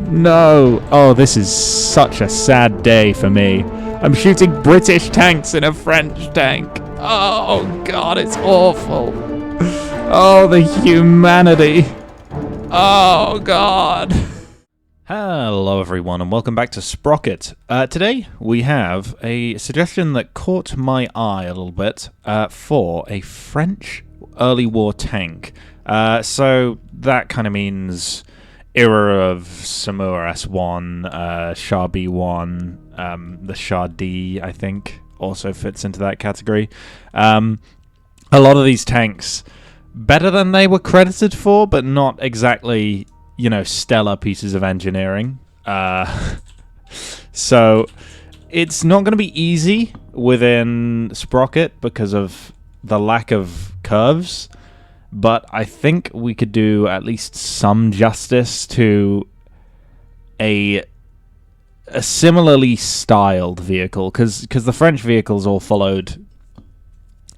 No! Oh, this is such a sad day for me. I'm shooting British tanks in a French tank. Oh, God, it's awful. Oh, the humanity. Oh, God. Hello, everyone, and welcome back to Sprocket. Today, we have a suggestion that caught my eye a little bit for a French early war tank. So that kind of means era of Samoa S1, Shah B1, the Shah D, I think, also fits into that category. A lot of these tanks, better than they were credited for, but not exactly, stellar pieces of engineering. So it's not going to be easy within Sprocket because of the lack of curves. But I think we could do at least some justice to a similarly styled vehicle, because the French vehicles all followed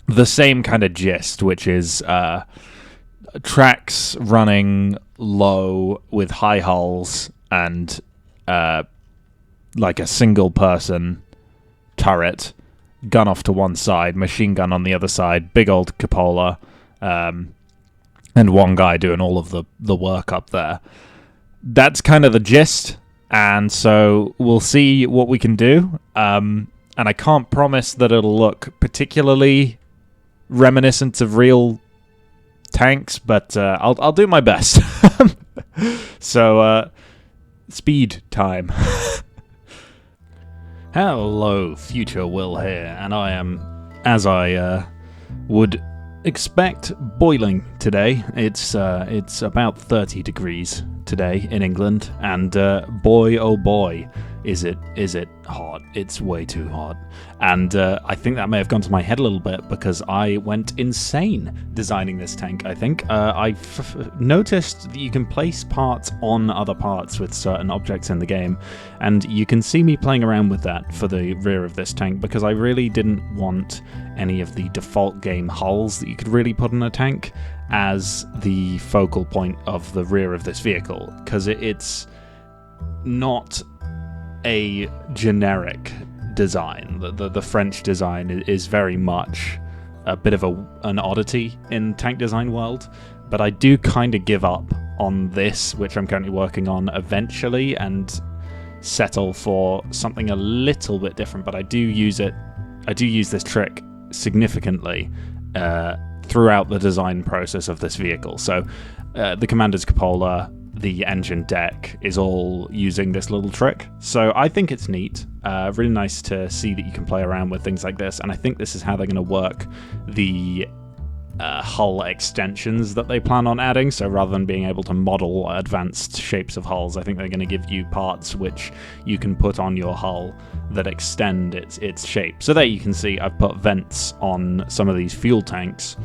the same kind of gist, which is tracks running low with high hulls and like a single person turret, gun off to one side, machine gun on the other side, big old cupola. And one guy doing all of the work up there. That's kind of the gist, and so we'll see what we can do. And I can't promise that it'll look particularly reminiscent of real tanks, but I'll do my best. So, speed time. Hello, future Will here, and I am, as I would expect, boiling today. It's about 30 degrees today in England, and boy oh boy is it hot. It's way too hot, and I think that may have gone to my head a little bit because I went insane designing this tank. I think I've noticed that you can place parts on other parts with certain objects in the game, and you can see me playing around with that for the rear of this tank because I really didn't want any of the default game hulls that you could really put in a tank as the focal point of the rear of this vehicle, because it's not a generic design. The French design is very much a bit of an oddity in tank design world, but I do kind of give up on this, which I'm currently working on, eventually, and settle for something a little bit different. But I do use this trick significantly throughout the design process of this vehicle. So the commander's cupola, the engine deck is all using this little trick. So I think it's neat. Really nice to see that you can play around with things like this, and I think this is how they're going to work the hull extensions that they plan on adding. So rather than being able to model advanced shapes of hulls, I think they're going to give you parts which you can put on your hull that extend its shape. So there you can see I've put vents on some of these fuel tanks,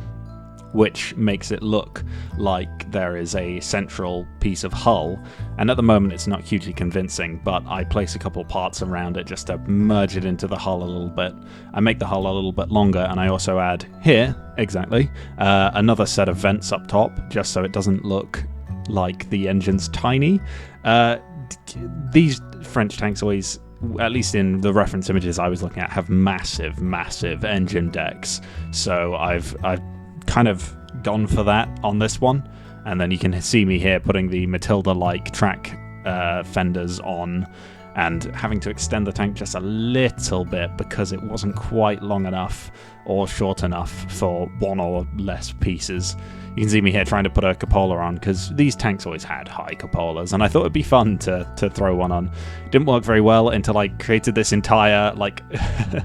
which makes it look like there is a central piece of hull. And at the moment it's not hugely convincing, but I place a couple of parts around it just to merge it into the hull a little bit. I make the hull a little bit longer, and I also add here, exactly, another set of vents up top, just so it doesn't look like the engine's tiny. These French tanks always, at least in the reference images I was looking at, have massive, massive engine decks. So I've kind of gone for that on this one, and then you can see me here putting the Matilda-like track fenders on and having to extend the tank just a little bit because it wasn't quite long enough or short enough for one or less pieces. You can see me here trying to put a cupola on because these tanks always had high cupolas, and I thought it'd be fun to throw one on. It didn't work very well until I created this entire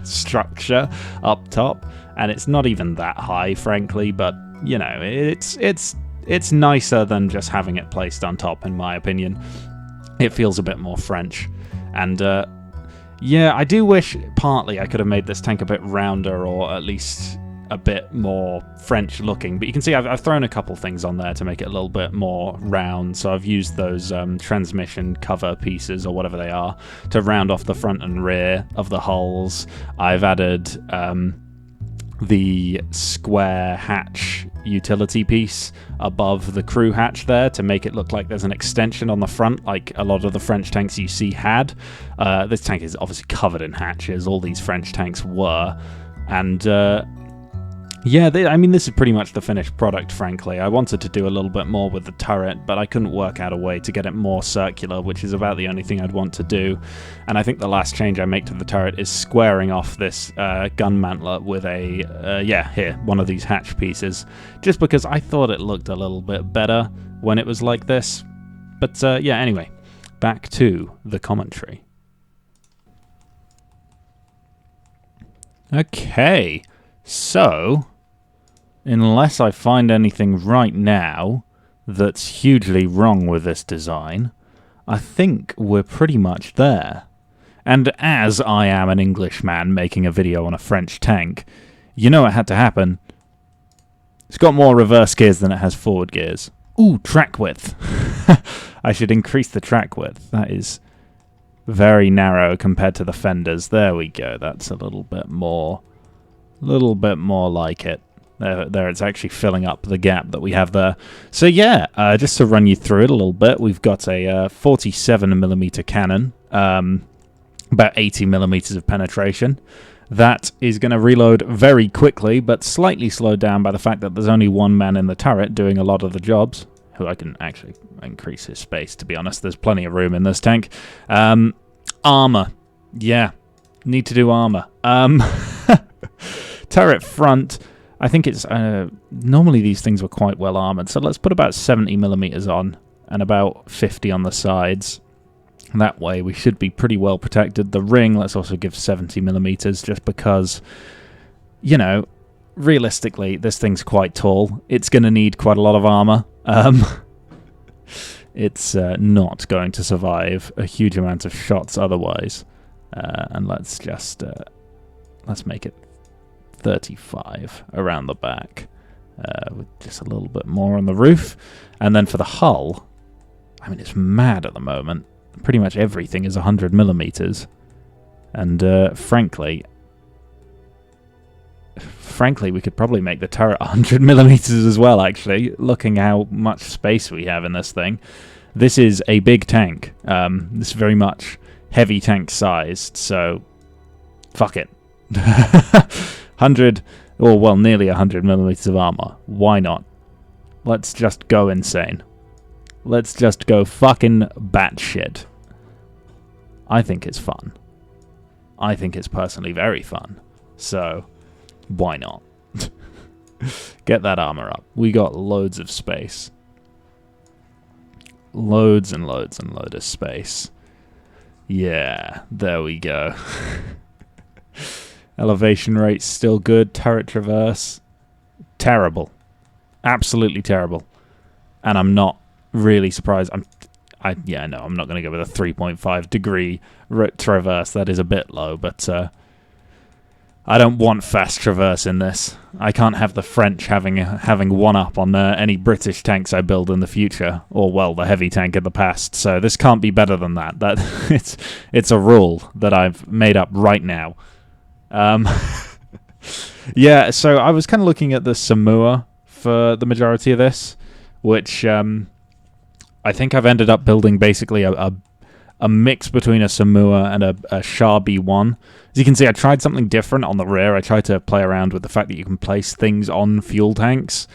structure up top, and it's not even that high, frankly, but it's nicer than just having it placed on top, in my opinion. It feels a bit more French. And I do wish partly I could have made this tank a bit rounder, or at least a bit more French looking. But you can see I've thrown a couple things on there to make it a little bit more round. So I've used those transmission cover pieces, or whatever they are, to round off the front and rear of the hulls. I've added the square hatch utility piece above the crew hatch there to make it look like there's an extension on the front, like a lot of the French tanks you see had. This tank is obviously covered in hatches. All these French tanks were. And yeah, I mean, this is pretty much the finished product, frankly. I wanted to do a little bit more with the turret, but I couldn't work out a way to get it more circular, which is about the only thing I'd want to do. And I think the last change I make to the turret is squaring off this gun mantler with a, here, one of these hatch pieces, just because I thought it looked a little bit better when it was like this. But yeah, anyway, back to the commentary. Okay. So, unless I find anything right now that's hugely wrong with this design, I think we're pretty much there. And as I am an Englishman making a video on a French tank, you know it had to happen. It's got more reverse gears than it has forward gears. Ooh, track width. I should increase the track width. That is very narrow compared to the fenders. There we go. That's a little bit more like it. There, it's actually filling up the gap that we have there. So yeah, just to run you through it a little bit, we've got a 47mm cannon, about 80mm of penetration. That is going to reload very quickly, but slightly slowed down by the fact that there's only one man in the turret doing a lot of the jobs, who I can actually increase his space, to be honest. There's plenty of room in this tank. Armor. Yeah, need to do armor. Turret front, I think it's... normally these things were quite well armoured, so let's put about 70mm on and about 50 on the sides. That way we should be pretty well protected. The ring, let's also give 70mm, just because, you know, realistically, this thing's quite tall. It's going to need quite a lot of armour. It's not going to survive a huge amount of shots otherwise. And let's just... let's make it 35 around the back, with just a little bit more on the roof. And then for the hull, I mean, it's mad at the moment. Pretty much everything is 100mm. And frankly, we could probably make the turret 100mm as well, actually, looking how much space we have in this thing. This is a big tank. This is very much heavy tank sized, so fuck it. 100, or well, nearly 100mm of armor. Why not? Let's just go insane. Let's just go fucking batshit. I think it's fun. I think it's personally very fun. So, why not? Get that armor up. We got loads of space. Loads and loads and loads of space. Yeah, there we go. Elevation rate's still good. Turret traverse, terrible. Absolutely terrible. And I'm not really surprised. I'm not going to go with a 3.5 degree traverse. That is a bit low, but I don't want fast traverse in this. I can't have the French having one up on any British tanks I build in the future, or well, the heavy tank in the past. So this can't be better than that. It's a rule that I've made up right now. Yeah, so I was kind of looking at the Samoa for the majority of this, which I think I've ended up building basically a mix between a Samoa and a Shah B1. As you can see, I tried something different on the rear. I tried to play around with the fact that you can place things on fuel tanks,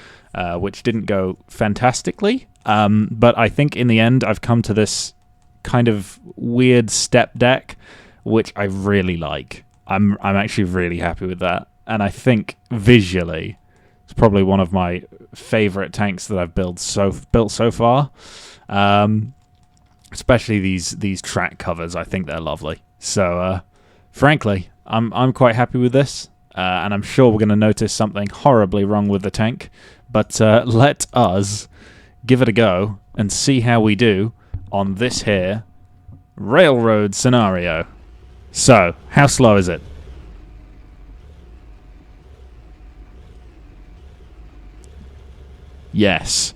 which didn't go fantastically. But I think in the end, I've come to this kind of weird step deck, which I really like. I'm actually really happy with that. And I think visually, it's probably one of my favorite tanks that I've built so far. Especially these track covers. I think they're lovely. So, frankly, I'm quite happy with this. And I'm sure we're going to notice something horribly wrong with the tank. But let us give it a go and see how we do on this here railroad scenario. So, how slow is it? Yes.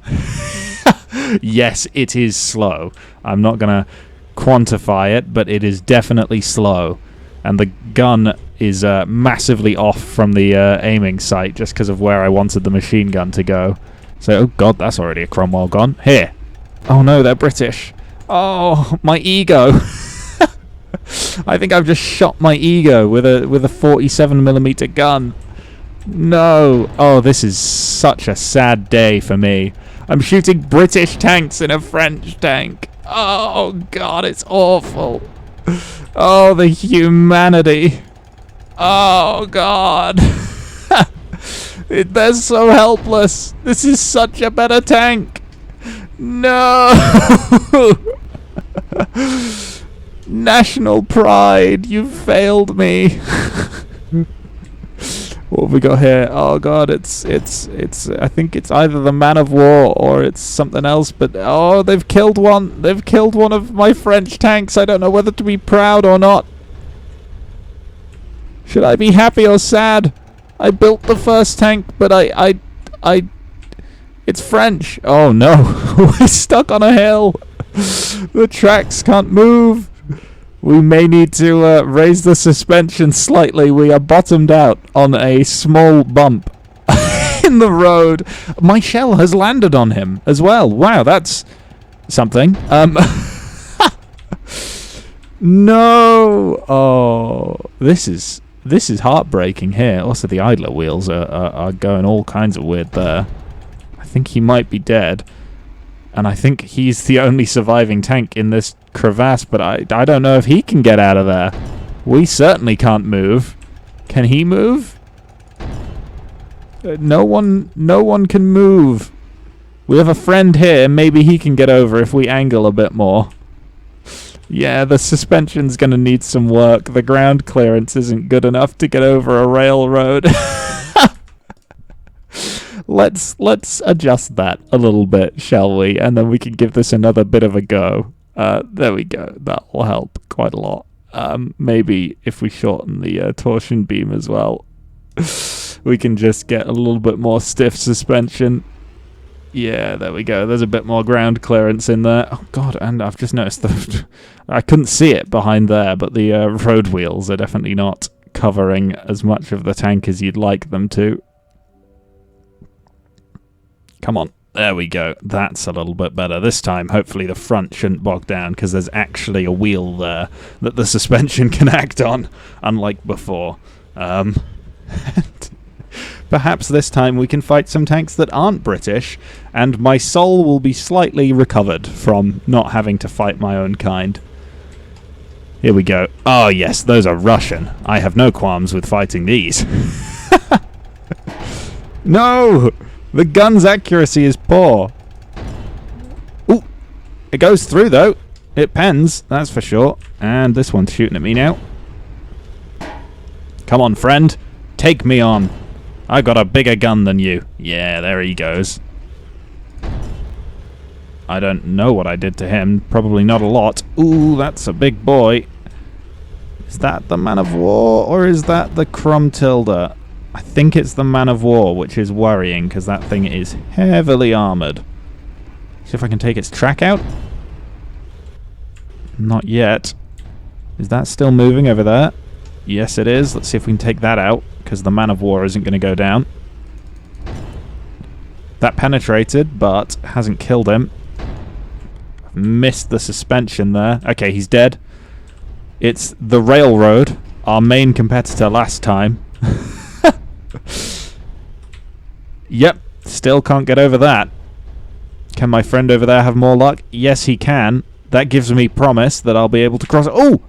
Yes, it is slow. I'm not going to quantify it, but it is definitely slow. And the gun is massively off from the aiming sight just because of where I wanted the machine gun to go. So, oh god, that's already a Cromwell gone. Here. Oh no, they're British. Oh, my ego. I think I've just shot my ego with a 47mm gun. No. Oh, this is such a sad day for me. I'm shooting British tanks in a French tank. Oh god, it's awful. Oh, the humanity. Oh god. They're so helpless. This is such a better tank. No. National pride, you've failed me. What have we got here? Oh god, it's I think it's either the man of war or it's something else, but oh, they've killed one. They've killed one of my French tanks. I don't know whether to be proud or not. Should I be happy or sad? I built the first tank, but it's French. Oh no, we're stuck on a hill. The tracks can't move. We may need to raise the suspension slightly. We are bottomed out on a small bump in the road. My shell has landed on him as well. Wow, that's something. No. Oh, this is heartbreaking here. Also, the idler wheels are going all kinds of weird there. I think he might be dead. And I think he's the only surviving tank in this crevasse, but I don't know if he can get out of there. We certainly can't move. Can he move? No one can move. We have a friend here. Maybe he can get over if we angle a bit more. Yeah, the suspension's going to need some work. The ground clearance isn't good enough to get over a railroad. Let's adjust that a little bit, shall we? And then we can give this another bit of a go. There we go. That will help quite a lot. Maybe if we shorten the torsion beam as well, we can just get a little bit more stiff suspension. Yeah, there we go. There's a bit more ground clearance in there. Oh god, and I've just noticed that I couldn't see it behind there, but the road wheels are definitely not covering as much of the tank as you'd like them to. Come on. There we go. That's a little bit better. This time, hopefully the front shouldn't bog down because there's actually a wheel there that the suspension can act on, unlike before. Perhaps this time we can fight some tanks that aren't British, and my soul will be slightly recovered from not having to fight my own kind. Here we go. Oh yes, those are Russian. I have no qualms with fighting these. No! The gun's accuracy is poor. Ooh! It goes through though. It pens, that's for sure. And this one's shooting at me now. Come on, friend. Take me on. I got a bigger gun than you. Yeah, there he goes. I don't know what I did to him. Probably not a lot. Ooh, that's a big boy. Is that the man of war or is that the Crumtilda? I think it's the man of war, which is worrying because that thing is heavily armoured. See if I can take its track out. Not yet. Is that still moving over there? Yes, it is. Let's see if we can take that out because the man of war isn't going to go down. That penetrated, but hasn't killed him. I've missed the suspension there. Okay, he's dead. It's the railroad, our main competitor last time. Yep, still can't get over that. Can my friend over there have more luck? Yes, he can. That gives me promise that I'll be able to cross it. Oh!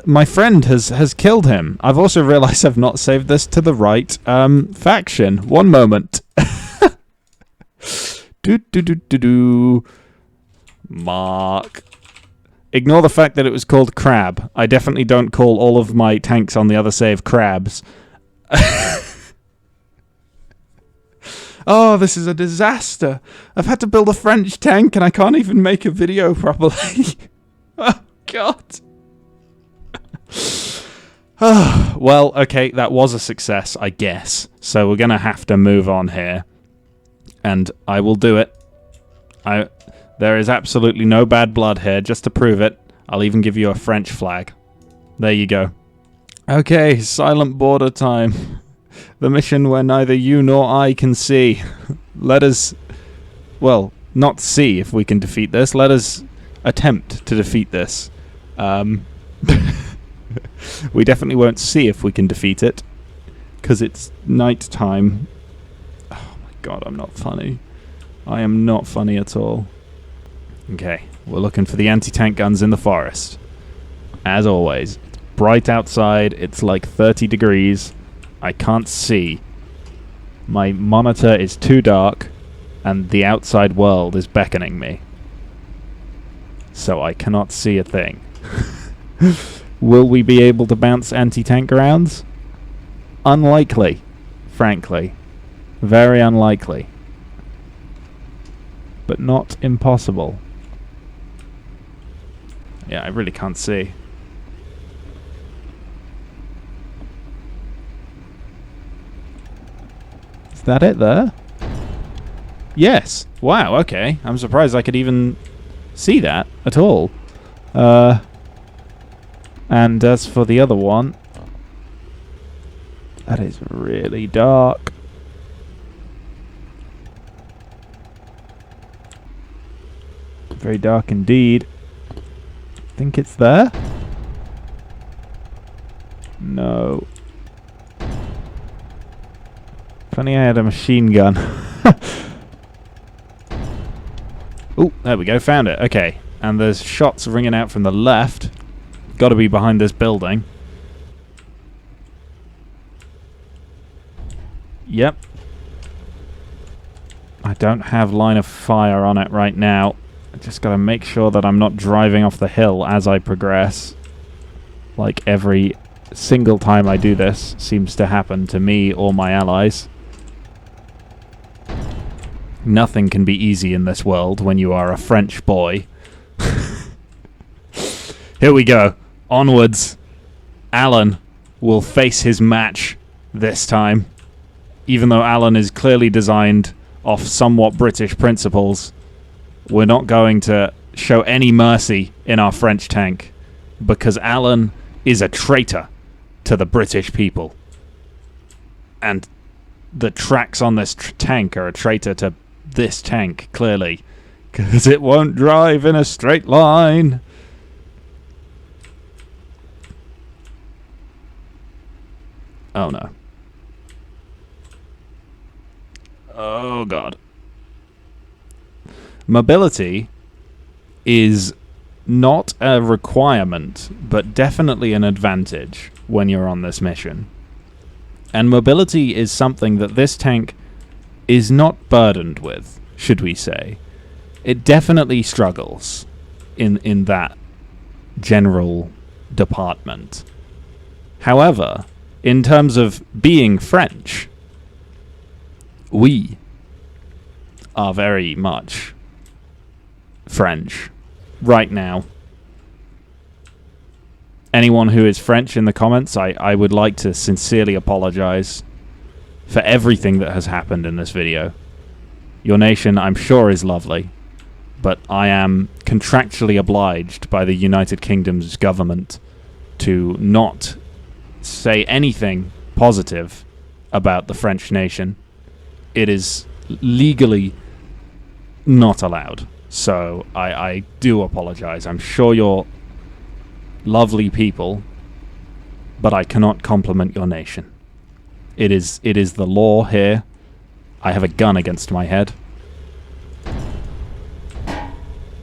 My friend has killed him. I've also realised I've not saved this to the right faction. One moment. Mark. Ignore the fact that it was called Crab. I definitely don't call all of my tanks on the other save crabs. Oh, this is a disaster. I've had to build a French tank and I can't even make a video properly. Oh, God. Well, okay, that was a success, I guess. So we're going to have to move on here. And I will do it. There is absolutely no bad blood here, just to prove it. I'll even give you a French flag. There you go. Okay, silent border time. The mission where neither you nor I can see. Let us... Well, not see if we can defeat this. Let us attempt to defeat this. We definitely won't see if we can defeat it, because it's night time. Oh my god, I'm not funny. I am not funny at all. Okay, we're looking for the anti-tank guns in the forest. As always, it's bright outside, it's like 30 degrees. I can't see. My monitor is too dark, and the outside world is beckoning me. So I cannot see a thing. Will we be able to bounce anti-tank rounds? Unlikely, frankly. Very unlikely. But not impossible. Yeah, I really can't see. Is that it there? Yes. Wow, okay. I'm surprised I could even see that at all. And as for the other one, that is really dark. Very dark indeed. Think it's there? No. Funny I had a machine gun. Oh, there we go, found it. Okay, and there's shots ringing out from the left. Got to be behind this building. Yep. I don't have line of fire on it right now. I just got to make sure that I'm not driving off the hill as I progress. Like every single time I do this seems to happen to me or my allies. Nothing can be easy in this world when you are a French boy. Here we go. Onwards. Alan will face his match this time. Even though Alan is clearly designed off somewhat British principles, we're not going to show any mercy in our French tank, because Alan is a traitor to the British people. And the tracks on this tank are a traitor to this tank, clearly, because it won't drive in a straight line. Oh no. Oh god. Mobility is not a requirement, but definitely an advantage when you're on this mission. And mobility is something that this tank is not burdened with, should we say. It definitely struggles in that general department. However, in terms of being French, we are very much French right now. Anyone who is French in the comments, I would like to sincerely apologize for everything that has happened in this video. Your nation, I'm sure, is lovely, but I am contractually obliged by the United Kingdom's government to not say anything positive about the French nation. It is legally not allowed. So I do apologize. I'm sure you're lovely people, but I cannot compliment your nation. It is the law here. I have a gun against my head.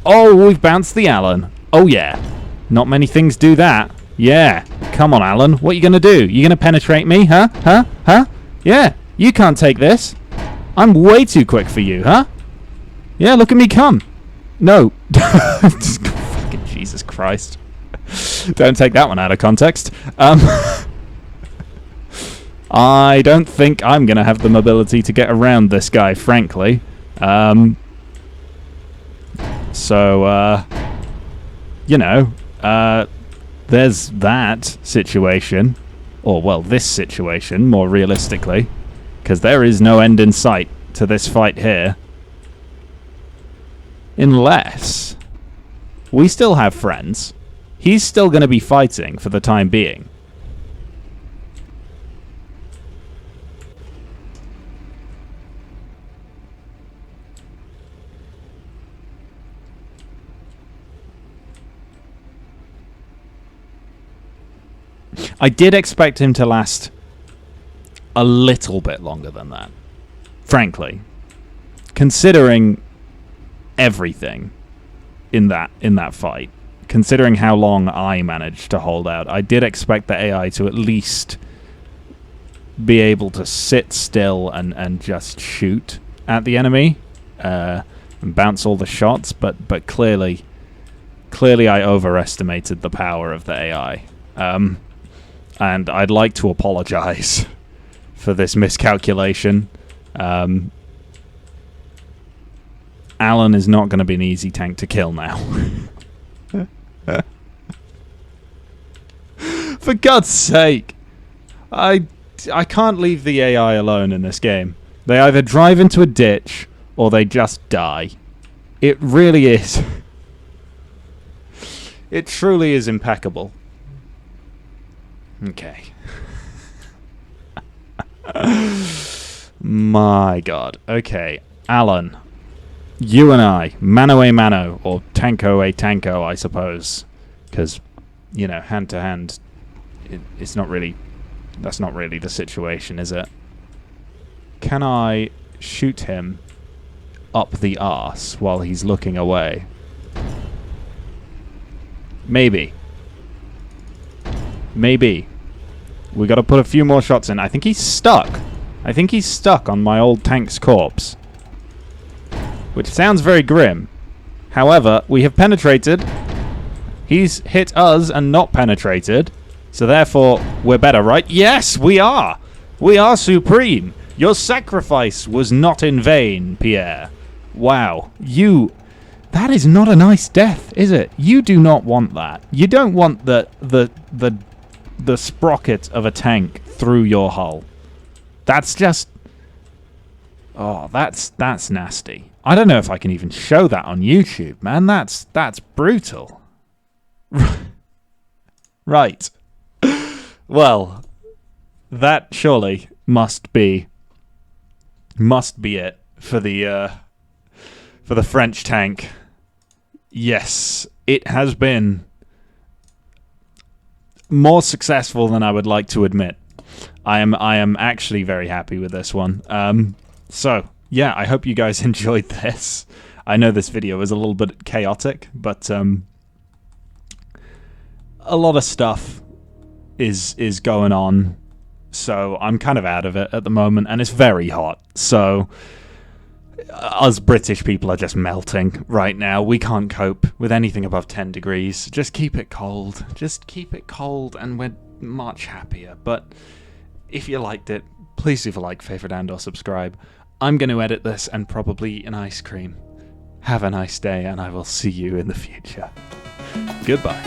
Oh, we've bounced the Alan. Oh yeah. Not many things do that. Yeah. Come on, Alan. What are you going to do? You going to penetrate me? Huh? Huh? Huh? Yeah. You can't take this. I'm way too quick for you, huh? Yeah, look at me come. No. Fucking Jesus Christ. Don't take that one out of context. I don't think I'm going to have the mobility to get around this guy, frankly. So, you know, there's that situation. Or, well, this situation, more realistically. Because there is no end in sight to this fight here. Unless we still have friends. he's still going to be fighting for the time being. I did expect him to last a little bit longer than that, frankly, considering everything in that fight, considering how long I managed to hold out. I did expect the AI to at least be able to sit still and just shoot at the enemy and bounce all the shots, but clearly I overestimated the power of the AI. And I'd like to apologize for this miscalculation. Alan is not going to be an easy tank to kill now. For God's sake! I can't leave the AI alone in this game. They either drive into a ditch, or they just die. It really is. It truly is impeccable. Okay. My God. Okay. Alan. You and I. Mano a mano. Or tanko a tanko, I suppose. Because, you know, hand to hand, it's not really... That's not really the situation, is it? Can I shoot him up the arse while he's looking away? Maybe. Maybe. We got to put a few more shots in. I think he's stuck. I think he's stuck on my old tank's corpse. Which sounds very grim. However, we have penetrated. He's hit us and not penetrated. So therefore, we're better, right? Yes, we are! We are supreme! Your sacrifice was not in vain, Pierre. Wow. That is not a nice death, is it? You do not want that. You don't want the sprocket of a tank through your hull. That's just... Oh, that's nasty. I don't know if I can even show that on YouTube, man. That's brutal. Right. Well, that surely must be it for the French tank. Yes, it has been more successful than I would like to admit. I am actually very happy with this one. So yeah, I hope you guys enjoyed this. I know this video was a little bit chaotic, but a lot of stuff is going on, so I'm kind of out of it at the moment, and it's very hot, so us British people are just melting right now. We can't cope with anything above 10 degrees. Just keep it cold. Just keep it cold, and we're much happier. But if you liked it, please leave a like, favorite, and or subscribe. I'm going to edit this and probably eat an ice cream. Have a nice day, and I will see you in the future. Goodbye.